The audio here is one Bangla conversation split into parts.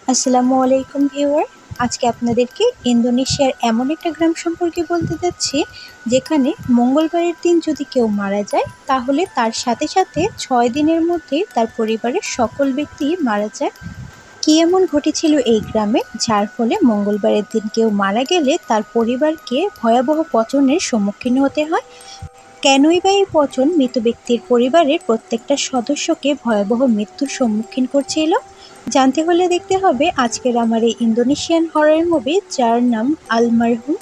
আসসালামু আলাইকুম ভিউয়ার। আজকে আপনাদেরকে ইন্দোনেশিয়ার এমন একটা গ্রাম সম্পর্কে বলতে যাচ্ছি যেখানে মঙ্গলবারের দিন যদি কেউ মারা যায় তাহলে তার সাথে সাথে 6 দিনের মধ্যে তার পরিবারের সকল ব্যক্তি মারা যায়। কি এমন ঘটেছিল এই গ্রামে যার ফলে মঙ্গলবারের দিন কেউ মারা গেলে তার পরিবারকে ভয়াবহ পতনের সম্মুখীন হতে হয়? কেনই বা এই পচন মৃত ব্যক্তির পরিবারের প্রত্যেকটা সদস্যকে ভয়াবহ মৃত্যুর সম্মুখীন করছিল? জানতে হলে দেখতে হবে আজকের আমার এই ইন্দোনেশিয়ান হরর মুভি যার নাম আলমারহুম।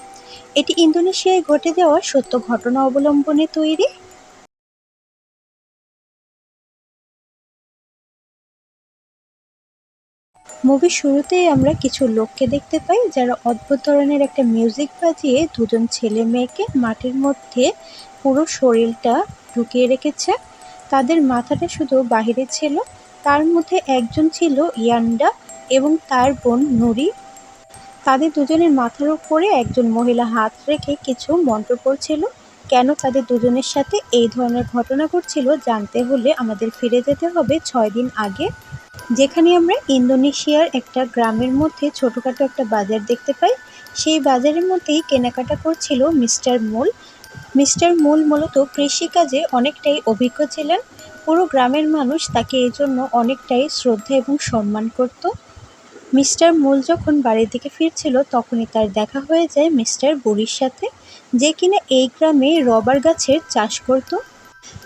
এটি ইন্দোনেশিয়ায় ঘটে যাওয়া সত্য ঘটনা অবলম্বনে তৈরি। মুভির শুরুতেই আমরা কিছু লোককে দেখতে পাই যারা অদ্ভুত ধরনের একটা মিউজিক বাজিয়ে দুজন ছেলে মেয়েকে মাটির মধ্যে পুরো শরীরটা ঢুকিয়ে রেখেছে। তাদের মাথাটা শুধু বাহিরে ছিল। তার মধ্যে একজন ছিল ইয়ান্ডা এবং তার বোন নুরি। তাদের দুজনের মাথার উপরে একজন মহিলা হাত রেখে কিছু মন্ত্র পড়ছিল। কেন তাদের দুজনের সাথে এই ধরনের ঘটনা ঘটছিল জানতে হলে আমাদের ফিরে যেতে হবে 6 দিন আগে, যেখানে আমরা ইন্দোনেশিয়ার একটা গ্রামের মধ্যে ছোটখাটো একটা বাজার দেখতে পাই। সেই বাজারের মধ্যেই কেনাকাটা করছিল মিস্টার মুল। মিস্টার মুল মূলত কৃষিকাজে অনেকটাই অভিজ্ঞ ছিলেন। পুরো গ্রামের মানুষ তাকে এজন্য অনেকটাই শ্রদ্ধা এবং সম্মান করত। মিস্টার মুল যখন বাড়ির দিকে ফিরছিল তখনই তার দেখা হয়ে যায় মিস্টার বুড়ির সাথে, যে কিনা এই গ্রামে রবার গাছের চাষ করত।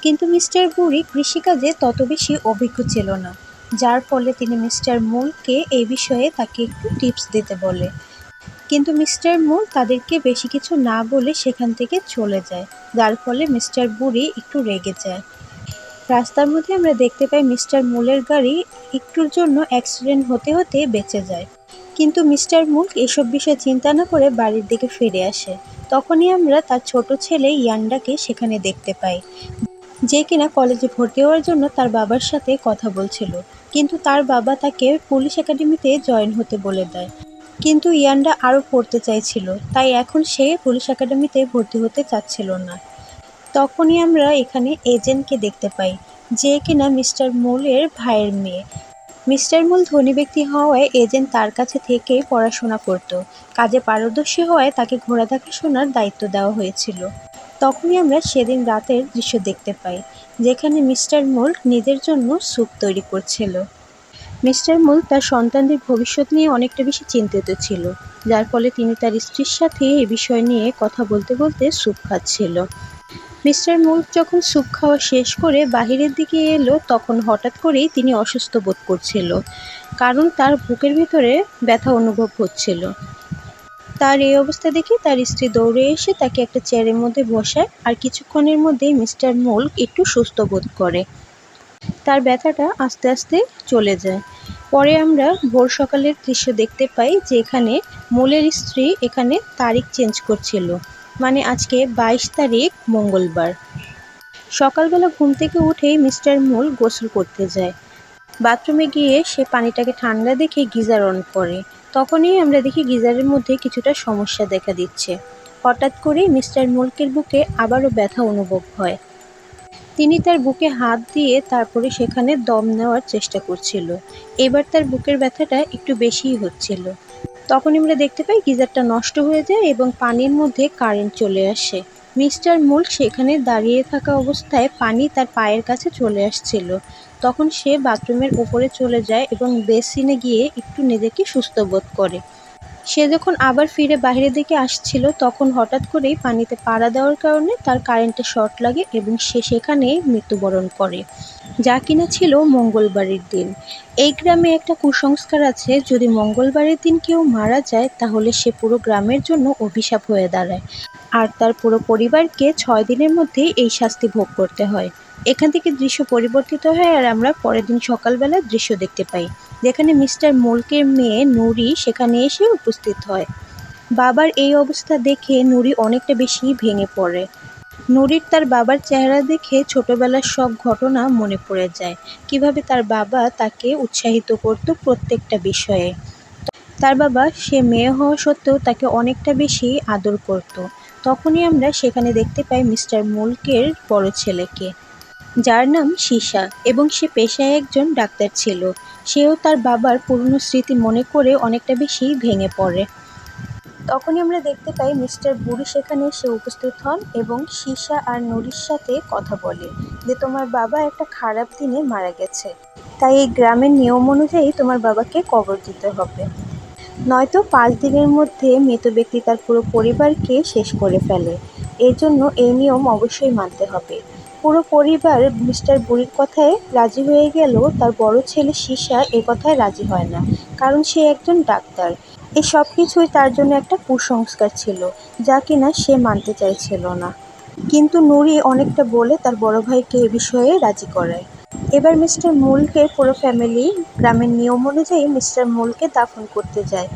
কিন্তু মিস্টার বুড়ি কৃষিকাজে তত বেশি অভিজ্ঞ ছিল না, যার ফলে তিনি মিস্টার মুলকে এই বিষয়ে তাকে একটু টিপস দিতে বলে। কিন্তু মিস্টার মুল তাদেরকে বেশি কিছু না বলে সেখান থেকে চলে যায়, যার ফলে মিস্টার বুড়ি একটু রেগে যায়। রাস্তার মধ্যে আমরা দেখতে পাই মিস্টার মুলের গাড়ি একটুর জন্য অ্যাক্সিডেন্ট হতে হতে বেঁচে যায়। কিন্তু মিস্টার মুল এসব বিষয়ে চিন্তা না করে বাড়ির দিকে ফিরে আসে। তখনই আমরা তার ছোট ছেলে ইয়ান্ডাকে সেখানে দেখতে পাই, যে কিনা কলেজে ভর্তি হওয়ার জন্য তার বাবার সাথে কথা বলছিল। কিন্তু তার বাবা তাকে পুলিশ একাডেমিতে জয়েন হতে বলে দেয়। কিন্তু ইয়ান্ডা আরও পড়তে চাইছিল, তাই এখন সে পুলিশ একাডেমিতে ভর্তি হতে চাচ্ছিল না। তখনই আমরা এখানে এজেন্টকে দেখতে পাই, যে কিনা মিস্টার মুলের ভাইয়ের মেয়ে। মিস্টার মুল ধনী ব্যক্তি হওয়ায় এজেন্ট তার কাছে থেকে পড়াশোনা করত। কাজে পারদর্শী হওয়ায় তাকে ঘোড়া দেখাশোনার দায়িত্ব দেওয়া হয়েছিল। তখনই আমরা সেদিন রাতের দৃশ্য দেখতে পাই, যেখানে মিস্টার মুল নিজের জন্য স্যুপ তৈরি করছিল। মিস্টার মুল তার সন্তানদের ভবিষ্যৎ নিয়ে অনেকটা বেশি চিন্তিত ছিল, যার ফলে তিনি তার স্ত্রীর সাথে এ বিষয় নিয়ে কথা বলতে বলতে স্যুপ খাচ্ছিল। মিস্টার মুল যখন স্যুপ খাওয়া শেষ করে বাহিরের দিকে এলো তখন হঠাৎ করেই তিনি অসুস্থ বোধ করছিল, কারণ তার বুকের ভিতরে ব্যথা অনুভব হচ্ছিল। তার এই অবস্থা দেখে তার স্ত্রী দৌড়ে এসে তাকে একটা চেয়ারের মধ্যে বসায়, আর কিছুক্ষণের মধ্যেই মিস্টার মুল একটু সুস্থ বোধ করে। তার ব্যথাটা আস্তে আস্তে চলে যায়। পরে আমরা ভোর সকালের দৃশ্য দেখতে পাই, যে এখানে মুলের স্ত্রী এখানে তারিখ চেঞ্জ করছিল, মানে আজকে 22 তারিখ মঙ্গলবার। সকালবেলা ঘুম থেকে উঠেই মিস্টার মুল গোসল করতে যায়। বাথরুমে গিয়ে সে পানিটাকে ঠান্ডা দেখে গিজার অন করে। তখনই আমরা দেখি গিজারের মধ্যে কিছুটা সমস্যা দেখা দিচ্ছে। হঠাৎ করেই মিস্টার মুলকের বুকে আবারও ব্যথা অনুভব হয়। তিনি তার বুকে হাত দিয়ে তারপরে সেখানে দম নেওয়ার চেষ্টা করছিল। এবার তার বুকের ব্যথাটা একটু বেশিই হচ্ছিল। তখন আমরা দেখতে পাই গিজারটা নষ্ট হয়ে যায় এবং পানির মধ্যে কারেন্ট চলে আসে। মিস্টার মুল সেখানে দাঁড়িয়ে থাকা অবস্থায় পানি তার পায়ের কাছে চলে আসছিল। তখন সে বাথরুমের উপরে চলে যায় এবং বেসিনে গিয়ে একটু নিজেকে সুস্থ বোধ করে। সে যখন আবার ফিরে বাইরের দিকে আসছিল তখন হঠাৎ করেই পানিতে পাড়া দেওয়ার কারণে তার কারেন্টে শর্ট লাগে এবং সে সেখানেই মৃত্যুবরণ করে, যা কিনা ছিল মঙ্গলবারের দিন। এই গ্রামে একটা কুসংস্কার আছে, যদি মঙ্গলবারের দিন কেউ মারা যায় তাহলে সে পুরো গ্রামের জন্য অভিশাপ হয়ে দাঁড়ায়, আর তার পুরো পরিবারকে 6 দিনের মধ্যে এই শাস্তি ভোগ করতে হয়। এখান থেকে দৃশ্য পরিবর্তিত হয় আর আমরা পরের দিন সকালবেলা দৃশ্য দেখতে পাই, যেখানে মিস্টার মুলকের মেয়ে নুরি সেখানে এসে উপস্থিত হয়। বাবার এই অবস্থা দেখে নুরি অনেকটা বেশি ভেঙে পড়ে। নুরির তার বাবার চেহারা দেখে ছোটবেলার সব ঘটনা মনে পড়ে যায়, কিভাবে তার বাবা তাকে উৎসাহিত করত প্রত্যেকটা বিষয়ে। তার বাবা সে মেয়ে হওয়া সত্ত্বেও তাকে অনেকটা বেশি আদর করত। তখনই আমরা সেখানে দেখতে পাই মিস্টার মুলকের বড় ছেলেকে। যার নাম সীসা এবং সে পেশায় একজন ডাক্তার ছিল। সেও তার বাবার পুরনো স্মৃতি মনে করে অনেকটা বেশি ভেঙে পড়ে। তখনই আমরা দেখতে পাই মিস্টার বুড়ি সেখানে এসে উপস্থিত হন এবং সীসা আর নুরির সাথে কথা বলে যে তোমার বাবা একটা খারাপ দিনে মারা গেছে, তাই এই গ্রামের নিয়ম অনুযায়ী তোমার বাবাকে কবর দিতে হবে, নয়তো 5 দিনের মধ্যে মৃত ব্যক্তি তার পুরো পরিবারকে শেষ করে ফেলে। এর জন্য এই নিয়ম অবশ্যই মানতে হবে। পুরো পরিবার মিস্টার বুড়ির কথায় রাজি হয়ে গেলেও তার বড় ছেলে সীসা এ কথায় রাজি হয় না, কারণ সে একজন ডাক্তার। এই সব কিছুই তার জন্য একটা কুসংস্কার ছিল, যা কিনা সে মানতে চাইছিল না। কিন্তু নুরি অনেকটা বলে তার বড় ভাইকে এ বিষয়ে রাজি করায়। এবার মিস্টার মুলকের পুরো ফ্যামিলি গ্রামের নিয়ম অনুযায়ী মিস্টার মুলকে দাফন করতে যায়।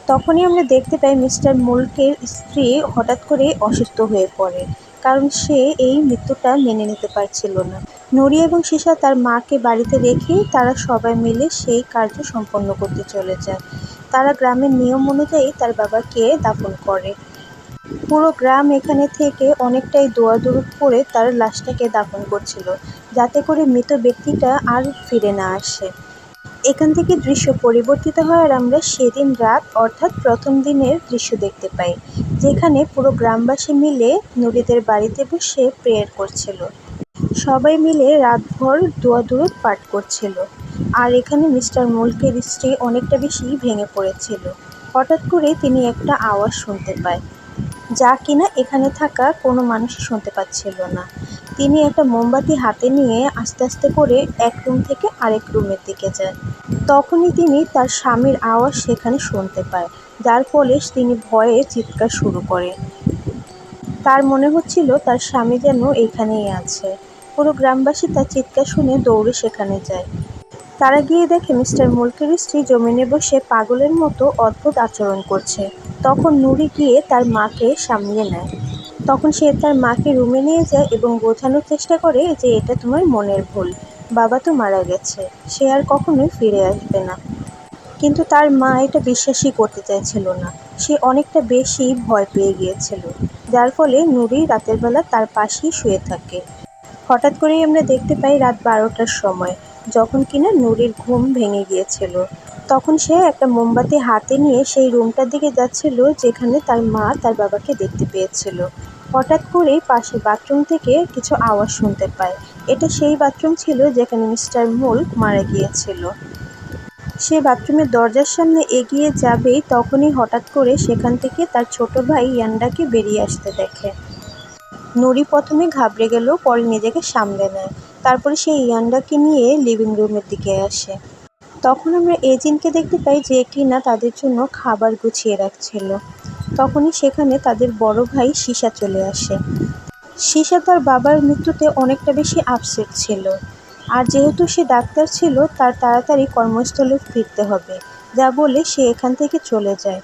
তখনই আমরা দেখতে পাই মিস্টার মুলকের স্ত্রী হঠাৎ করে অসুস্থ হয়ে পড়ে, কারণ সে এই মৃত্যুটা মেনে নিতে পারছিল না। নুরি এবং সীসা তার মাকে বাড়িতে রেখেই তারা সবাই মিলে সেই কার্য সম্পন্ন করতে চলে যায়। তারা গ্রামের নিয়ম অনুযায়ী তার বাবাকে দাফন করে। পুরো গ্রাম এখানে থেকে অনেকটাই দোয়া-দরুদ পড়ে তার লাশটাকে দাফন করছিল, যাতে করে মৃত ব্যক্তিটা আর ফিরে না আসে। এখান থেকে দৃশ্য পরিবর্তিত হয় আর আমরা সেদিন রাত অর্থাৎ প্রথম দিনের দৃশ্য দেখতে পাই, যেখানে পুরো গ্রামবাসী মিলে নুরিদের বাড়িতে বসে প্রেয়ার করছিল। সবাই মিলে রাতভর দোয়া-দরুদ পাঠ করছিল। আর এখানে মিস্টার মুলকের স্ত্রী অনেকটা বেশি ভেঙে পড়েছিল। হঠাৎ করে তিনি একটা আওয়াজ শুনতে পায়, যা কিনা এখানে থাকা কোনো মানুষই শুনতে পাচ্ছিল না। তিনি একটা মোমবাতি হাতে নিয়ে আস্তে আস্তে করে এক রুম থেকে আরেক রুমের দিকে যায়। তখনই তিনি তার স্বামীর আওয়াজ সেখানে শুনতে পায়, যার ফলে তিনি ভয়ে চিৎকার শুরু করে। তার মনে হচ্ছিল তার স্বামী যেন এইখানেই আছে। পুরো গ্রামবাসী তার চিৎকার শুনে দৌড়ে সেখানে যায়। তারা গিয়ে দেখে মিস্টার মুলকের স্ত্রী জমিনে বসে পাগলের মতো অদ্ভুত আচরণ করছে। তখন নুরি গিয়ে তার মাকে সামলে নেয়। তখন সে তার মাকে রুমে নিয়ে যায় এবং বোঝানোর চেষ্টা করে যে এটা তোমার মনের ভুল, বাবা তো মারা গেছে, সে আর কখনোই ফিরে আসবে না। কিন্তু তার মা এটা বিশ্বাসই করতে চাইছিল না। সে অনেকটা বেশি ভয় পেয়ে গিয়েছিল, যার ফলে নুরি রাতের বেলা তার পাশেই শুয়ে থাকে। হঠাৎ করেই আমরা দেখতে পাই রাত 12টার সময়, যখন কিনা নুরির ঘুম ভেঙে গিয়েছিল। তখন সে একটা মোমবাতি হাতে নিয়ে সেই রুমটার দিকে যাচ্ছিল যেখানে তার মা তার বাবাকে দেখতে পেয়েছিল। হঠাৎ করেই পাশের বাথরুম থেকে কিছু আওয়াজ শুনতে পায়। এটা সেই বাথরুম ছিল যেখানে মিস্টার মুলক মারা গিয়েছিল। সে বাথরুমের দরজার সামনে এগিয়ে যাবেই তখনই হঠাৎ করে সেখান থেকে তার ছোট ভাই ইয়ান্ডাকে বেরিয়ে আসতে দেখে। নুরি প্রথমে ঘাবড়ে গেলেও পরে নিজেকে সামলে নেয়। তারপরে সে ইয়ান্ডাকে নিয়ে লিভিং রুমের দিকে আসে। তখন আমরা এজিনকে দেখতে পাই যে কিনা তাদের জন্য খাবার গুছিয়ে রাখছিল। তখনই সেখানে তাদের বড় ভাই সীসা চলে আসে। সীসা তার বাবার মৃত্যুতে অনেকটা বেশি আপসেট ছিল, আর যেহেতু সে ডাক্তার ছিল তার তাড়াতাড়ি কর্মস্থলে ফিরতে হবে, যা বলে সে এখান থেকে চলে যায়।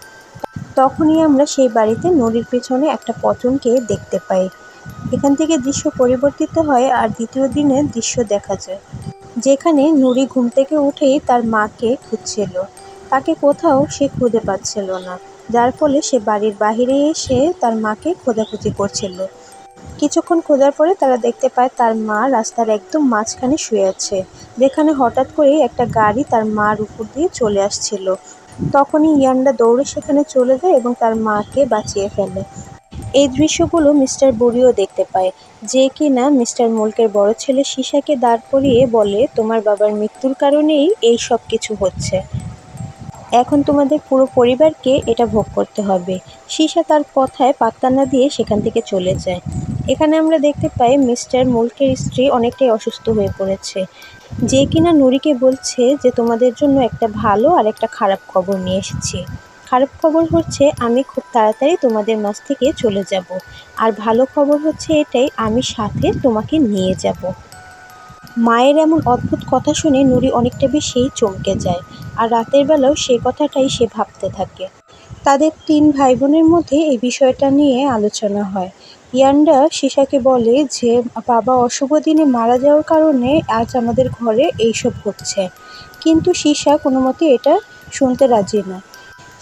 তখনই আমরা সেই বাড়িতে নুরির পেছনে একটা পতনকে দেখতে পাই। এখান থেকে দৃশ্য পরিবর্তিত হয় আর দ্বিতীয় দিনের দৃশ্য দেখা যায়, যেখানে নুরি ঘুম থেকে উঠেই তার মাকে খুঁজছিল। তাকে কোথাও সে খুঁজে পাচ্ছিল না, যার ফলে সে বাড়ির বাইরে এসে তার মাকে খোঁজাখুঁজি করছিল। কিছুক্ষণ খোঁজার পরে তারা দেখতে পায় তার মা রাস্তার একদম মাঝখানে শুয়ে আছে, যেখানে হঠাৎ করেই একটা গাড়ি তার মার উপর দিয়ে চলে আসছিল। তখনই ইয়ান্ডা দৌড়ে সেখানে চলে যায় এবং তার মাকে বাঁচিয়ে ফেলে। এই দৃশ্যগুলো মিস্টার বুড়িও দেখতে পায়, যে কিনা মিস্টার মুলকের বড় ছেলে সীসাকে দাঁড় করিয়ে বলে তোমার বাবার মৃত্যুর কারণেই এই সব কিছু হচ্ছে, এখন তোমাদের পুরো পরিবারকে এটা ভোগ করতে হবে। সীসা তার কথায় পাত্তা না দিয়ে সেখান থেকে চলে যায়। এখানে আমরা দেখতে পাই মিস্টার মুলকের স্ত্রী অনেকটাই অসুস্থ হয়ে পড়েছে, যে কিনা নুরিকে বলছে যে তোমাদের জন্য একটা ভালো আর একটা খারাপ খবর নিয়ে এসেছি। খারাপ খবর হচ্ছে আমি খুব তাড়াতাড়ি তোমাদের মাঝ থেকে চলে যাব, আর ভালো খবর হচ্ছে এটাই, আমি সাথে তোমাকে নিয়ে যাব। মায়ের এমন অদ্ভুত কথা শুনে নুরি অনেকটা বেশি চমকে যায়, আর রাতের বেলাও সেই কথাটাই সে ভাবতে থাকে। তাদের 3 ভাই বোনের মধ্যে এই বিষয়টা নিয়ে আলোচনা হয়। ইয়ান্ডা সীসাকে বলে যে বাবা অশুভ দিনে মারা যাওয়ার কারণে আজ আমাদের ঘরে এইসব ঘটছে, কিন্তু সীসা কোনো মতে এটা শুনতে রাজি না।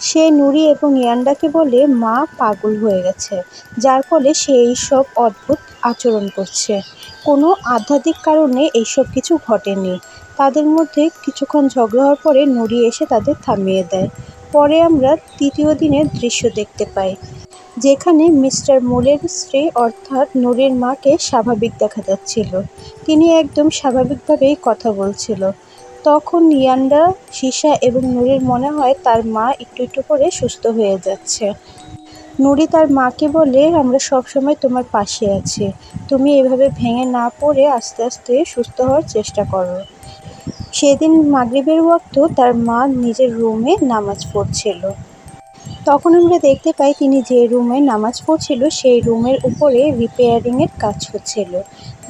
সে নুরি এবং ইয়ান্ডাকে বলে মা পাগল হয়ে গেছে, যার ফলে সে এইসব অদ্ভুত আচরণ করছে। কোনো আধ্যাত্মিক কারণে এইসব কিছু ঘটেনি। তাদের মধ্যে কিছুক্ষণ ঝগড়া হওয়ার পরে নুরি এসে তাদের থামিয়ে দেয়। পরে আমরা তৃতীয় দিনের দৃশ্য দেখতে পাই, যেখানে মিস্টার মুলের স্ত্রী অর্থাৎ নুরির মাকে স্বাভাবিক দেখা যাচ্ছিল। তিনি একদম স্বাভাবিকভাবেই কথা বলছিল। তখন ইয়ান্ডা, সিসা এবং নুরির মনে হয় তার মা একটু একটু করে সুস্থ হয়ে যাচ্ছে। নুরি তার মাকে বলে, আমরা সবসময় তোমার পাশে আছি। তুমি এভাবে ভেঙে না পড়ে আস্তে আস্তে সুস্থ হওয়ার চেষ্টা করো। সেদিন মাগরিবের ওয়াক্ত তার মা নিজের রুমে নামাজ পড়ছিল। তখন আমরা দেখতে পাই তিনি যে রুমে নামাজ পড়ছিল সেই রুমের উপরে রিপেয়ারিংয়ের কাজ হচ্ছিল,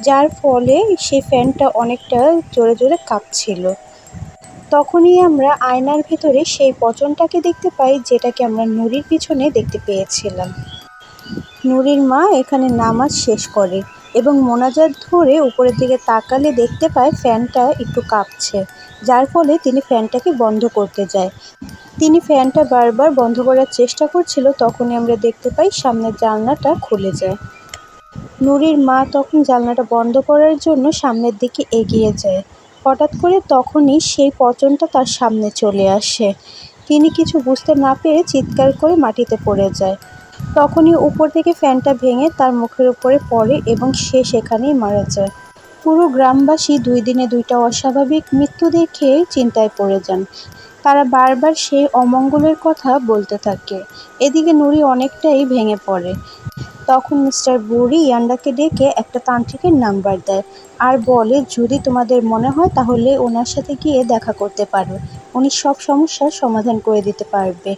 যার ফলে সেই ফ্যানটা অনেকটা জোরে জোরে কাঁপছিল। তখনই আমরা আয়নার ভেতরে সেই পচনটাকে দেখতে পাই, যেটাকে আমরা নুরির পিছনে দেখতে পেয়েছিলাম। নুরির মা এখানে নামাজ শেষ করে এবং মোনাজাত ধরে উপরের দিকে তাকালে দেখতে পায় ফ্যানটা একটু কাঁপছে, যার ফলে তিনি ফ্যানটাকে বন্ধ করতে যায়। তিনি ফ্যানটা বারবার বন্ধ করার চেষ্টা করছিল, তখনই আমরা দেখতে পাই সামনের জানলাটা খুলে যায়। নুরির মা তখন জানলাটা বন্ধ করার জন্য সামনের দিকে এগিয়ে যায়। হঠাৎ করে তখনই সেই পচনটা তার সামনে চলে আসে। তিনি কিছু বুঝতে না পেরে চিৎকার করে মাটিতে পড়ে যায়। তখনই উপর থেকে ফ্যানটা ভেঙে তার মুখের উপরে পড়ে এবং সে সেখানেই মারা যায়। পুরো গ্রামবাসী 2 দিনে 2টা অস্বাভাবিক মৃত্যু দেখে চিন্তায় পড়ে যান। তারা বারবার সেই অমঙ্গলের কথা বলতে থাকে। এদিকে নুরি অনেকটাই ভেঙে পড়ে। তখন মিস্টার বুরি ইয়ান্ডাকে ডেকে একটা তান্ত্রিকের নাম্বার দেয় আর বলে, যদি তোমাদের মনে হয় তাহলে ওনার সাথে গিয়ে দেখা করতে পারো, উনি সব সমস্যার সমাধান করে দিতে পারবে।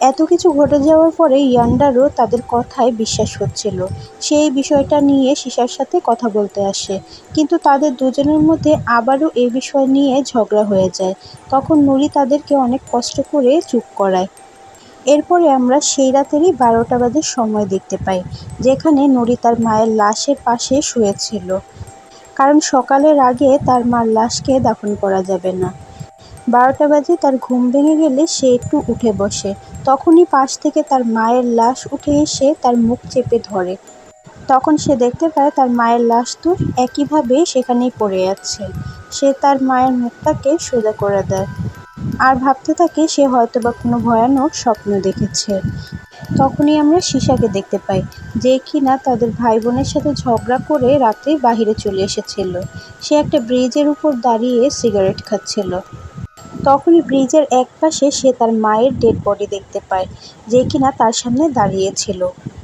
এত কিছু ঘটে যাওয়ার পরে ইয়ান্ডারও তাদের কথায় বিশ্বাস হচ্ছিল। সে এই বিষয়টা নিয়ে সিসার সাথে কথা বলতে আসে, কিন্তু তাদের দুজনের মধ্যে আবারও এই বিষয় নিয়ে ঝগড়া হয়ে যায়। তখন নুরি তাদেরকে অনেক কষ্ট করে চুপ করায়। এরপরে আমরা সেই রাতেরই 12টা বাজে সময় দেখতে পাই, যেখানে নুরি তার মায়ের লাশের পাশে শুয়েছিল, কারণ সকালের আগে তার মার লাশকে দাফন করা যাবে না। 12টা বাজে তার ঘুম ভেঙে গেলে সে একটু উঠে বসে। তখনই পাশ থেকে তার মায়ের লাশ উঠে এসে তার মুখ চেপে ধরে। তখন সে দেখতে পায় তার মায়ের লাশ তো একইভাবে সেখানেই পড়ে আছে। সে তার মায়ের মুখটাকে সোজা করে দেয় আর ভাবতে থাকে সে হয়তোবা কোনো ভয়ানক স্বপ্ন দেখেছে। তখনই আমরা সিসাকে দেখতে পাই, যে কিনা তাদের ভাই বোনের সাথে ঝগড়া করে রাতে বাহিরে চলে এসেছিল। সে একটা ব্রিজের উপর দাঁড়িয়ে সিগারেট খাচ্ছিল। তখনই ব্রিজের এক পাশে সে তার মায়ের ডেড বডি দেখতে পায়, যে কিনা তার সামনে দাঁড়িয়েছিল।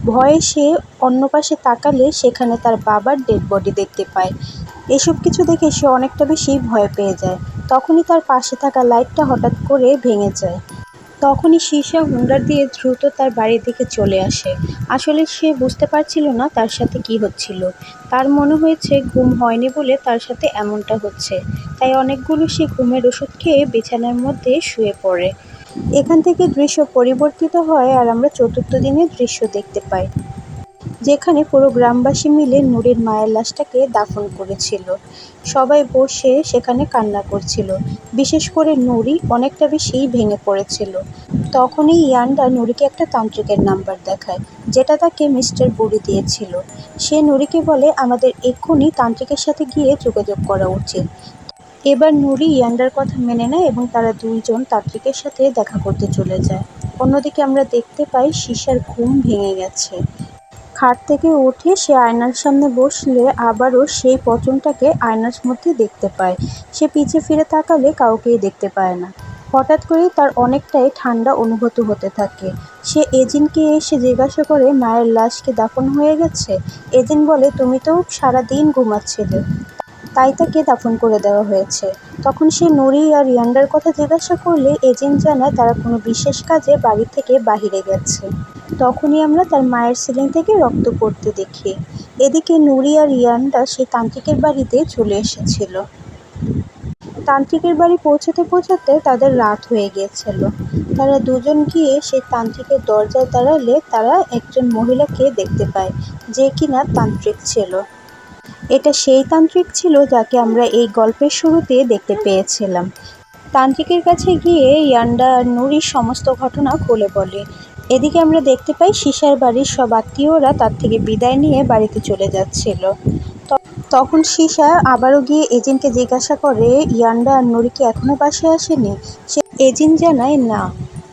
ভয়ে সে অন্য পাশে তাকালে সেখানে তার বাবার ডেড বডি দেখতে পায়। এসব কিছু দেখে সে অনেকটা বেশি ভয় পেয়ে যায়। তখনই তার পাশে থাকা লাইটটা হঠাৎ করে ভেঙে যায়। তখনই সিসা হুন্ডার দিয়ে দ্রুত তার বাড়ির দিকে চলে আসে। আসলে সে বুঝতে পারছিল না তার সাথে কি হচ্ছিল। তার মনে হয়েছে ঘুম হয়নি বলে তার সাথে এমনটা হচ্ছে, তাই অনেকগুলো সে ঘুমের ওষুধ খেয়ে বিছানার মধ্যে শুয়ে পড়ে। এখান থেকে দৃশ্য পরিবর্তিত হয় আর আমরা চতুর্থ দিনের দৃশ্য দেখতে পাই, যেখানে পুরো গ্রামবাসী মিলে নুরির মায়ের লাশটাকে দাফন করেছিল। সবাই বসে সেখানে কান্না করছিল, বিশেষ করে নুরি অনেকটা বেশি ভেঙে পড়েছিল। তখনই ইয়ান্ডা নুরিকে একটা তান্ত্রিকের নাম্বার দেখায়, যেটা তাকে মিস্টার বুড়ি দিয়েছিল। সে নুরিকে বলে, আমাদের এক্ষুনি তান্ত্রিকের সাথে গিয়ে যোগাযোগ করা উচিত। এবার নুরি ইয়ান্ডার কথা মেনে নেয় এবং তারা দুইজন তান্ত্রিকের সাথে দেখা করতে চলে যায়। অন্যদিকে আমরা দেখতে পাই সিসার ঘুম ভেঙে গেছে। খাট থেকে উঠে সে আয়নার সামনে বসলে আবারও সেই পচনটাকে আয়নার মধ্যে দেখতে পায়। সে পিছে ফিরে তাকালে কাউকেই দেখতে পায় না। হঠাৎ করেই তার অনেকটাই ঠান্ডা অনুভূত হতে থাকে। সে এজিনকে এসে জিজ্ঞাসা করে, মায়ের লাশ কি দাফন হয়ে গেছে? এজিন বলে, তুমি তো সারাদিন ঘুমাচ্ছিলে, তাই তাকে দাফন করে দেওয়া হয়েছে। তখন সে নুরি আর ইয়ান্ডার কথা জিজ্ঞাসা করলে এজিন জানায় তারা কোনো বিশেষ কাজে বাড়ি থেকে বাহিরে গেছে। তখনই আমরা তার মায়ের সিলিং থেকে রক্ত পড়তে দেখি। এদিকে নুরি আর ইয়ান্ডা সেই তান্ত্রিকের বাড়িতে চলে এসেছিল। তান্ত্রিকের বাড়ি পৌঁছাতে পৌঁছাতে তাদের রাত হয়ে গিয়েছিল। তারা দুজন গিয়ে সেই তান্ত্রিকের দরজায় দাঁড়ালে তারা একজন মহিলাকে দেখতে পায়, যে কিনা তান্ত্রিক ছিল। এটা সেই তান্ত্রিক ছিল যাকে আমরা এই গল্পের শুরুতে দেখতে পেয়েছিলাম। তান্ত্রিকের কাছে গিয়ে ইয়ান্ডা আর নুরি সমস্ত ঘটনা খুলে বলে। এদিকে আমরা দেখতে পাই সিসার বাড়ির সব আত্মীয়রা তার থেকে বিদায় নিয়ে বাড়িতে চলে যাচ্ছিল। তখন সিসা আবারও গিয়ে এজিনকে জিজ্ঞাসা করে, ইয়ান্ডা আর নুরি কি এখনো বাসায় আসেনি? সে এজিন জানায় না।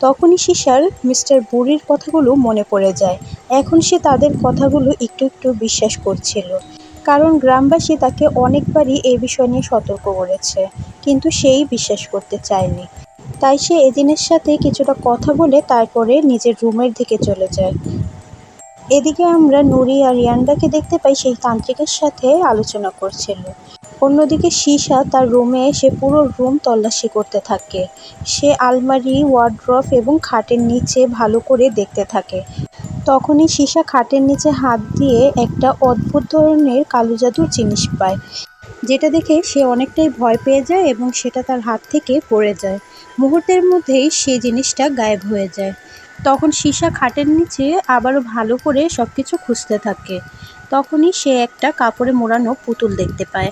তখনই সিসার মিস্টার বুড়ির কথাগুলো মনে পড়ে যায়। এখন সে তাদের কথাগুলো একটু একটু বিশ্বাস করছিল, কারণ গ্রামবাসী তাকে অনেকবারই এই বিষয় নিয়ে সতর্ক করেছে, কিন্তু সেই বিশ্বাস করতে চায়নি। তাই সে এজিনের সাথে কিছুটা কথা বলে তারপরে নিজের রুমের দিকে চলে যায়। এদিকে আমরা নুরি আর ইয়ান্ডাকে দেখতে পাই সেই তান্ত্রিকের সাথে আলোচনা করছিল। অন্যদিকে সিসা তার রুমে এসে পুরো রুম তল্লাশি করতে থাকে। সে আলমারি, ওয়ার্ড্রব এবং খাটের নিচে ভালো করে দেখতে থাকে। তখনই সিসা খাটের নিচে হাত দিয়ে একটা অদ্ভুত ধরনের কালো জাদুর জিনিস পায়, যেটা দেখে সে অনেকটাই ভয় পেয়ে যায় এবং সেটা তার হাত থেকে পড়ে যায়। মুহূর্তের মধ্যেই সে জিনিসটা গায়েব হয়ে যায়। তখন সিসা খাটের নিচে আবারও ভালো করে সবকিছু খুঁজতে থাকে। তখনই সে একটা কাপড়ে মোড়ানো পুতুল দেখতে পায়।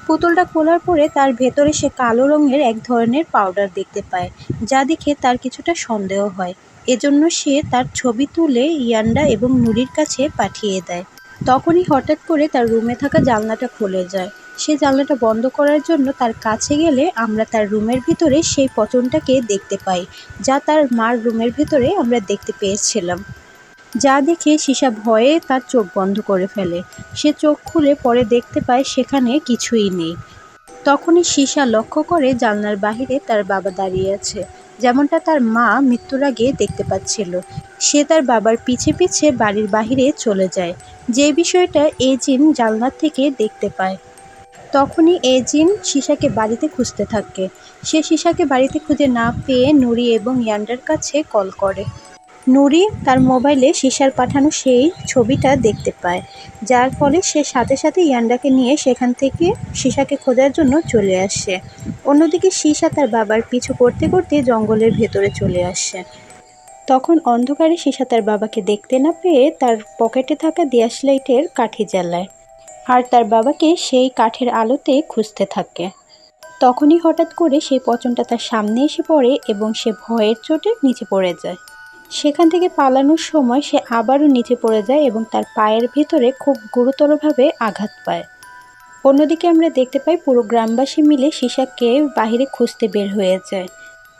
পুতুলটা খোলার পরে তার ভেতরে সে কালো রঙের এক ধরনের পাউডার দেখতে পায়, যা দেখে তার কিছুটা সন্দেহ হয়। এজন্য সে তার ছবি তুলে ইয়ান্ডা এবং নুরির কাছে পাঠিয়ে দেয়। তখনই হঠাৎ করে তার রুমে থাকা জানলাটা খুলে যায়। সে জানলাটা বন্ধ করার জন্য তার কাছে গেলে আমরা তার রুমের ভিতরে সেই পচনটাকে দেখতে পাই, যা তার মার রুমের ভিতরে আমরা দেখতে পেয়েছিলাম। যা দেখে সিসা ভয়ে তার চোখ বন্ধ করে ফেলে। সে চোখ খুলে পরে দেখতে পায় সেখানে কিছুই নেই। তখনই সিসা লক্ষ্য করে জানলার বাহিরে তার বাবা দাঁড়িয়ে আছে, যেমনটা তার মা মৃত্যুর আগে দেখতে পাচ্ছিল। সে তার বাবার পিছে পিছে বাড়ির বাহিরে চলে যায়, যে বিষয়টা এজিন জানলার থেকে দেখতে পায়। তখনই এজিন সিসাকে বাড়িতে খুঁজতে থাকে। সে সিসাকে বাড়িতে খুঁজে না পেয়ে নুরি এবং ইয়ান্ডার কাছে কল করে। নুরি তার মোবাইলে সিসার পাঠানো সেই ছবিটা দেখতে পায়, যার ফলে সে সাথে সাথে ইয়ান্ডাকে নিয়ে সেখান থেকে সিসাকে খোঁজার জন্য চলে আসে। অন্যদিকে সিসা তার বাবার পিছু করতে করতে জঙ্গলের ভেতরে চলে আসে। তখন অন্ধকারে সিসা তার বাবাকে দেখতে না পেয়ে তার পকেটে থাকা দিয়াশলাইটের কাঠি জ্বালায়, আর তার বাবাকে সেই কাঠের আলোতে খুঁজতে থাকে। তখনই হঠাৎ করে সেই পচনটা তার সামনে এসে পড়ে এবং সে ভয়ের চোটে নিচে পড়ে যায়। সেখান থেকে পালানোর সময় সে আবারও নিচে পড়ে যায় এবং তার পায়ের ভেতরে খুব গুরুতরভাবে আঘাত পায়। অন্যদিকে আমরা দেখতে পাই পুরো গ্রামবাসী মিলে সিসাকে বাহিরে খুঁজতে বের হয়ে যায়।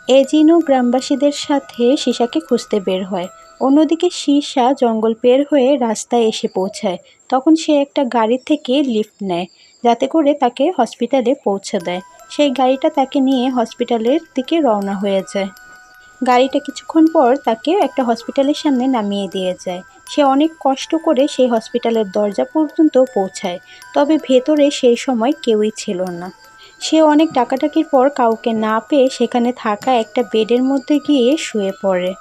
এজিনও গ্রামবাসীদের সাথে সিসাকে খুঁজতে বের হয়। অন্যদিকে সিসা জঙ্গল পের হয়ে রাস্তায় এসে পৌঁছায়। তখন সে একটা গাড়ি থেকে লিফট নেয়, যাতে করে তাকে হসপিটালে পৌঁছে দেয়। সেই গাড়িটা তাকে নিয়ে হসপিটালের দিকে রওনা হয়ে যায়। গাড়িটা কিছুক্ষণ পর তাকে একটা হসপিটালের সামনে নামিয়ে দিয়ে যায়। সে অনেক কষ্ট করে সেই হসপিটালের দরজা পর্যন্ত পৌঁছায়, তবে ভেতরে সেই সময় কেউই ছিল না। সে অনেক ডাকাডাকির পর কাউকে না পেয়ে সেখানে থাকা একটা বেডের মধ্যে গিয়ে শুয়ে পড়ে।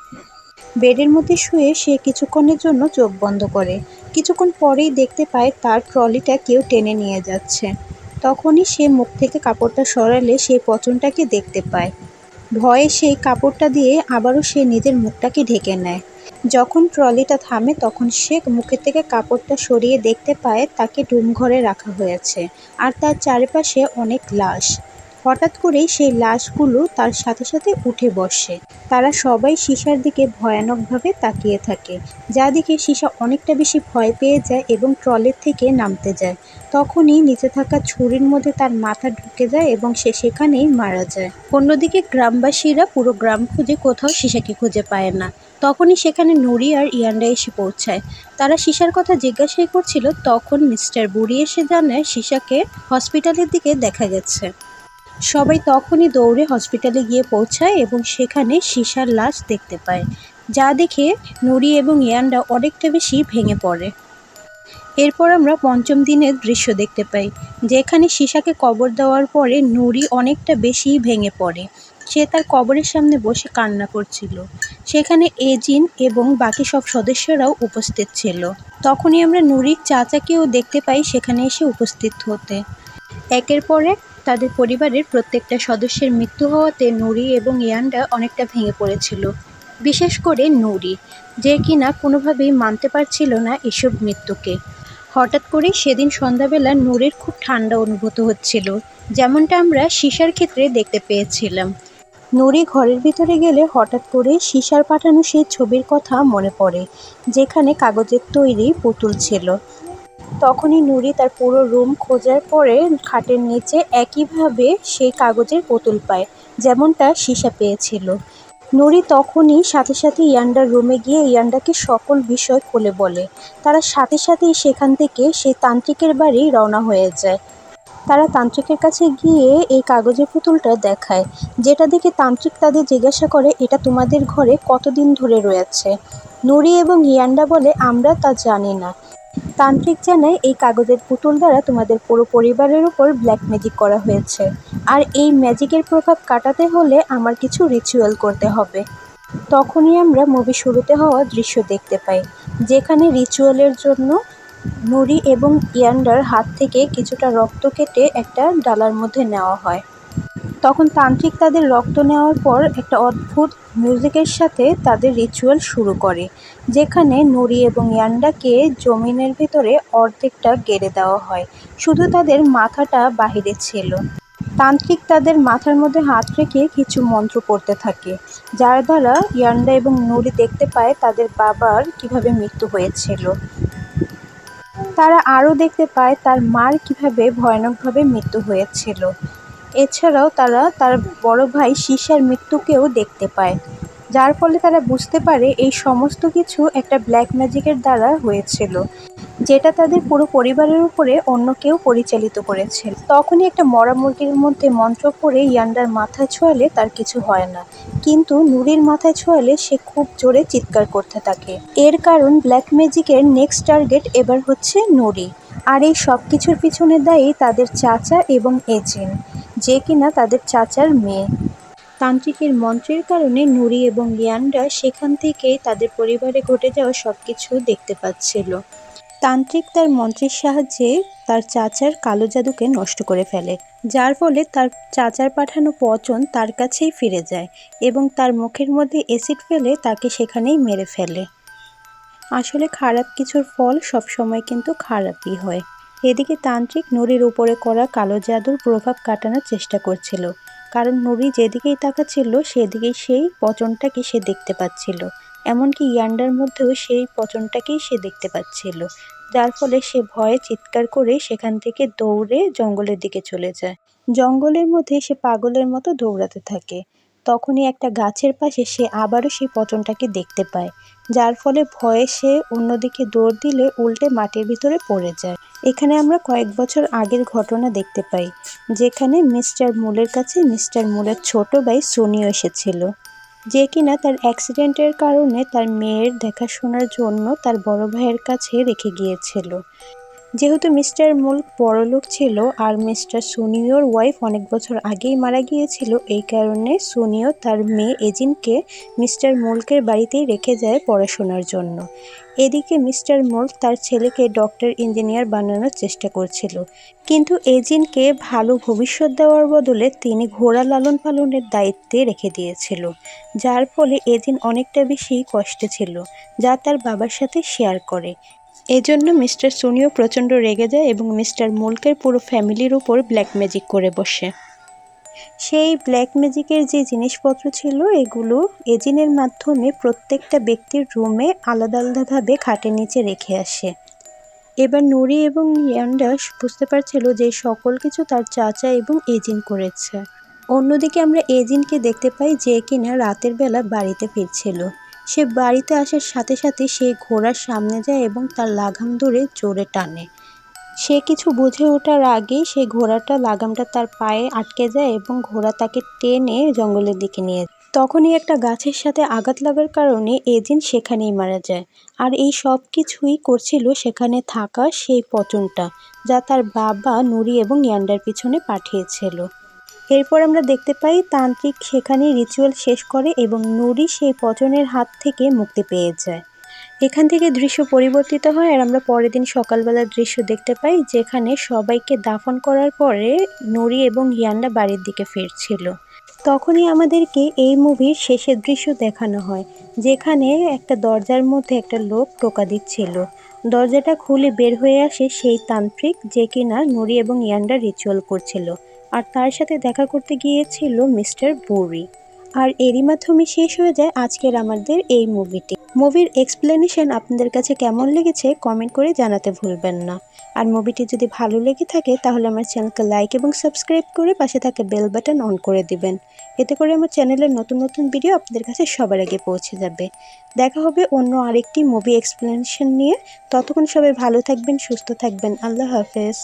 বেডের মধ্যে শুয়ে সে কিছুক্ষণের জন্য চোখ বন্ধ করে। কিছুক্ষণ পরেই দেখতে পায় তার ট্রলিটা কেউ টেনে নিয়ে যাচ্ছে। তখনই সে মুখ থেকে কাপড়টা সরালে সেই পচনটাকে দেখতে পায়। ভয়ে সেই কাপড়টা দিয়ে আবারও সে নিজের মুখটাকে ঢেকে নেয়। যখন ট্রলিটা থামে তখন সে মুখের থেকে কাপড়টা সরিয়ে দেখতে পায় তাকে ডুমঘরে রাখা হয়েছে, আর তার চারিপাশে অনেক লাশ। হঠাৎ করেই সেই লাশগুলো তার সাথে সাথে উঠে বসে। তারা সবাই সিসার দিকে ভয়ানকভাবে তাকিয়ে থাকে, যা দেখে সিসা অনেকটা বেশি ভয় পেয়ে যায় এবং ট্রলির থেকে নামতে যায়। তখনই নিচে থাকা ছুরির মধ্যে তার মাথা ঢুকে যায় এবং সে সেখানেই মারা যায়। অন্যদিকে গ্রামবাসীরা পুরো গ্রাম খুঁজে কোথাও সিসাকে খুঁজে পায় না। তখনই সেখানে নুরি আর ইয়ান্ডা এসে পৌঁছায়। তারা সিসার কথা জিজ্ঞাসাই করছিল, তখন মিস্টার বুড়ি এসে জানায় সিসাকে হসপিটালের দিকে দেখা গেছে। সবাই তখনই দৌড়ে হসপিটালে গিয়ে পৌঁছায় এবং সেখানে সিসার লাশ দেখতে পায়, যা দেখে নুরি এবং ইয়ান্ডা অনেকটা বেশি ভেঙে পড়ে। এরপর আমরা পঞ্চম দিনের দৃশ্য দেখতে পাই, যেখানে সিসাকে কবর দেওয়ার পরে নুরি অনেকটা বেশি ভেঙে পড়ে। সে তার কবরের সামনে বসে কান্না করছিল। সেখানে এজিন এবং বাকি সব সদস্যরাও উপস্থিত ছিল। তখনই আমরা নুরির চাচাকেও দেখতে পাই সেখানে এসে উপস্থিত হতে। একের পর এক তাদের পরিবারের প্রত্যেকটা সদস্যের মৃত্যু হওয়াতে নুরি এবং ইয়ান্ডা অনেকটা ভেঙে পড়েছিল। বিশেষ করে নুরি, যে কিনা কোনোভাবেই মানতে পারছিল না এসব মৃত্যুকে। হঠাৎ করেই সেদিন সন্ধ্যাবেলা নুরির খুব ঠান্ডা অনুভূত হচ্ছিল, যেমনটা আমরা সিসার ক্ষেত্রে দেখতে পেয়েছিলাম। নুরি ঘরের ভিতরে গেলে হঠাৎ করে সিসার পাঠানো সেই ছবির কথা মনে পড়ে, যেখানে কাগজের তৈরি পুতুল ছিল। তখনই নুরি তার পুরো রুম খোঁজার পরে খাটের নিচে একইভাবে সেই কাগজের পুতুল পায়, যেমনটা সিসা পেয়েছিল। নুরি তখনই সাথে সাথে ইয়ান্ডার রুমে গিয়ে ইয়ান্ডাকে সকল বিষয় খুলে বলে। তারা সাথে সাথেই সেখান থেকে সেই তান্ত্রিকের বাড়ি রওনা হয়ে যায়। তারা তান্ত্রিকের কাছে গিয়ে এই কাগজের পুতুলটা দেখায়, যেটা দেখে তান্ত্রিক তাদের জিজ্ঞাসা করে, এটা তোমাদের ঘরে কতদিন ধরে রয়েছে? নুরি এবং ইয়ান্ডা বলে, আমরা তা জানি না। তান্ত্রিক জানায়, এই কাগজের পুতুল দ্বারা তোমাদের পুরো পরিবারের উপর ব্ল্যাক ম্যাজিক করা হয়েছে, আর এই ম্যাজিকের প্রভাব কাটাতে হলে আমার কিছু রিচুয়াল করতে হবে। তখনই আমরা মুভি শুরুতে হওয়া দৃশ্য দেখতে পাই, যেখানে রিচুয়ালের জন্য নুরি এবং ইয়ান্ডার হাত থেকে কিছুটা রক্ত কেটে একটা ডালার মধ্যে নেওয়া হয়। তখন তান্ত্রিক তাদের রক্ত নেওয়ার পর একটা অদ্ভুত মিউজিকের সাথে তাদের রিচুয়াল শুরু করে, যেখানে নুরি এবং ইয়ান্ডাকে জমিনের ভিতরে অর্ধেকটা গেড়ে দেওয়া হয়, শুধু তাদের মাথাটা বাহিরে ছিল। তান্ত্রিক তাদের মাথার মধ্যে হাত রেখে কিছু মন্ত্র পড়তে থাকে, যার দ্বারা ইয়ান্ডা এবং নুরি দেখতে পায় তাদের বাবার কিভাবে মৃত্যু হয়েছিল। তারা আরও দেখতে পায় তার মার কিভাবে ভয়ানকভাবে মৃত্যু হয়েছিল। এছাড়াও তারা তার বড় ভাই সিসার মৃত্যুকেও দেখতে পায়, যার ফলে তারা বুঝতে পারে এই সমস্ত কিছু একটা ব্ল্যাক ম্যাজিকের দ্বারা হয়েছিল, যেটা তাদের পুরো পরিবারের উপরে অন্য কেউ পরিচালিত করেছিল। তখনই একটা মরা মুরগির মধ্যে মন্ত্র পড়ে ইয়ান্ডার মাথায় ছোঁয়ালে তার কিছু হয় না, কিন্তু নুরির মাথায় ছোঁয়ালে সে খুব জোরে চিৎকার করতে থাকে। এর কারণ ব্ল্যাক ম্যাজিকের নেক্সট টার্গেট এবার হচ্ছে নুরি, আর এই সব কিছুর পিছনে দায়ী তাদের চাচা এবং এজিন, যে কিনা তাদের চাচার মেয়ে। তান্ত্রিকের মন্ত্রের কারণে নুরি এবং ইয়ান্ডা সেখান থেকেই তাদের পরিবারে ঘটে যাওয়া সবকিছু দেখতে পাচ্ছিল। তান্ত্রিক তার মন্ত্রের সাহায্যে তার চাচার কালো জাদুকে নষ্ট করে ফেলে, যার ফলে তার চাচার পাঠানো পচন তার কাছেই ফিরে যায় এবং তার মুখের মধ্যে অ্যাসিড ফেলে তাকে সেখানেই মেরে ফেলে। আসলে খারাপ কিছুর ফল সবসময় কিন্তু খারাপই হয়। এদিকে তান্ত্রিক নুরির উপরে করা কালো জাদুর প্রভাব কাটানোর চেষ্টা করছিল, কারণ নুরি যেদিকেই তাকাচ্ছিল সেদিকেই সেই পচনটাকে সে দেখতে পাচ্ছিল। এমনকি ইয়ান্ডার মধ্যেও সেই পচনটাকেই সে দেখতে পাচ্ছিল, যার ফলে সে ভয়ে চিৎকার করে সেখান থেকে দৌড়ে জঙ্গলের দিকে চলে যায়। জঙ্গলের মধ্যে সে পাগলের মতো দৌড়াতে থাকে। তখনই একটা গাছের পাশে সে আবারও সেই পচনটাকে দেখতে পায়, যার ফলে ভয়ে সে অন্যদিকে দৌড় দিলে উল্টে মাটির ভিতরে পড়ে যায়। এখানে আমরা কয়েক বছর আগের ঘটনা দেখতে পাই, যেখানে মিস্টার মুলের কাছে মিস্টার মুলের ছোট ভাই সোনিও এসেছিল, যে কিনা তার অ্যাক্সিডেন্টের কারণে তার মেয়ের দেখাশোনার জন্য তার বড় ভাইয়ের কাছে রেখে গিয়েছিল। যেহেতু মিস্টার মুল বড়লোক ছিল আর মিস্টার সুনিওর ওয়াইফ অনেক বছর আগেই মারা গিয়েছিল, এই কারণে সুনিও তার মেয়ে এজিনকে মিস্টার মুলকের বাড়িতেই রেখে যায় পড়াশোনার জন্য। এদিকে মিস্টার মুল তার ছেলেকে ডক্টর ইঞ্জিনিয়ার বানানোর চেষ্টা করছিল, কিন্তু এজিনকে ভালো ভবিষ্যৎ দেওয়ার বদলে তিনি ঘোড়া লালন পালনের দায়িত্বে রেখে দিয়েছিল, যার ফলে এজিন অনেকটা বেশি কষ্টে ছিল, যা তার বাবার সাথে শেয়ার করে। এজন্য মিস্টার সুনিও প্রচণ্ড রেগে যায় এবং মিস্টার মুলকের পুরো ফ্যামিলির উপর ব্ল্যাক ম্যাজিক করে বসে। সেই ব্ল্যাক ম্যাজিকের যে জিনিসপত্র ছিল এগুলো এজিনের মাধ্যমে প্রত্যেকটা ব্যক্তির রুমে আলাদা আলাদাভাবে খাটের নিচে রেখে আসে। এবার নুরি এবং ইয়ান্ডা বুঝতে পারছিল যে সকল কিছু তার চাচা এবং এজিন করেছে। অন্যদিকে আমরা এজিনকে দেখতে পাই, যে কিনা রাতের বেলা বাড়িতে ফিরছিল। সে বাড়িতে আসার সাথে সাথে সেই ঘোড়ার সামনে যায় এবং তার লাগাম ধরে জোরে টানে। সে কিছু বুঝে ওঠার আগেই সেই ঘোড়াটা লাগামটা তার পায়ে আটকে যায় এবং ঘোড়া তাকে টেনে জঙ্গলের দিকে নিয়ে যায়। তখনই একটা গাছের সাথে আঘাত লাগার কারণে এজিন সেখানেই মারা যায়। আর এই সব কিছুই করছিল সেখানে থাকা সেই পচনটা, যা তার বাবা নুরি এবং ইয়ান্ডার পিছনে পাঠিয়েছিল। এরপর আমরা দেখতে পাই তান্ত্রিক সেখানেই রিচুয়াল শেষ করে এবং নুরি সেই পচনের হাত থেকে মুক্তি পেয়ে যায়। এখান থেকে দৃশ্য পরিবর্তিত হয় আর আমরা পরের দিন সকালবেলার দৃশ্য দেখতে পাই, যেখানে সবাইকে দাফন করার পরে নুরি এবং ইয়ান্ডা বাড়ির দিকে ফিরছিল। তখনই আমাদেরকে এই মুভির শেষের দৃশ্য দেখানো হয়, যেখানে একটা দরজার মধ্যে একটা লোক টোকা দিচ্ছিল। দরজাটা খুলে বের হয়ে আসে সেই তান্ত্রিক, যে কিনা নুরি এবং ইয়ান্ডা রিচুয়াল করছিল, আর তার সাথে দেখা করতে গিয়েছিল মিস্টার বুরি। আর এরই মাধ্যমে শেষ হয়ে যায় আজকের আমাদের এই মুভিটি। মুভির এক্সপ্লেনেশন আপনাদের কাছে কেমন লেগেছে কমেন্ট করে জানাতে ভুলবেন না। আর মুভিটি যদি ভালো লেগে থাকে তাহলে আমার চ্যানেলকে লাইক এবং সাবস্ক্রাইব করে পাশে থাকা বেল বাটন অন করে দিবেন। এতে করে আমার চ্যানেলের নতুন নতুন ভিডিও আপনাদের কাছে সবার আগে পৌঁছে যাবে। দেখা হবে অন্য আরেকটি মুভি এক্সপ্লেনেশন নিয়ে। ততক্ষণ সবাই ভালো থাকবেন, সুস্থ থাকবেন। আল্লাহ হাফেজ।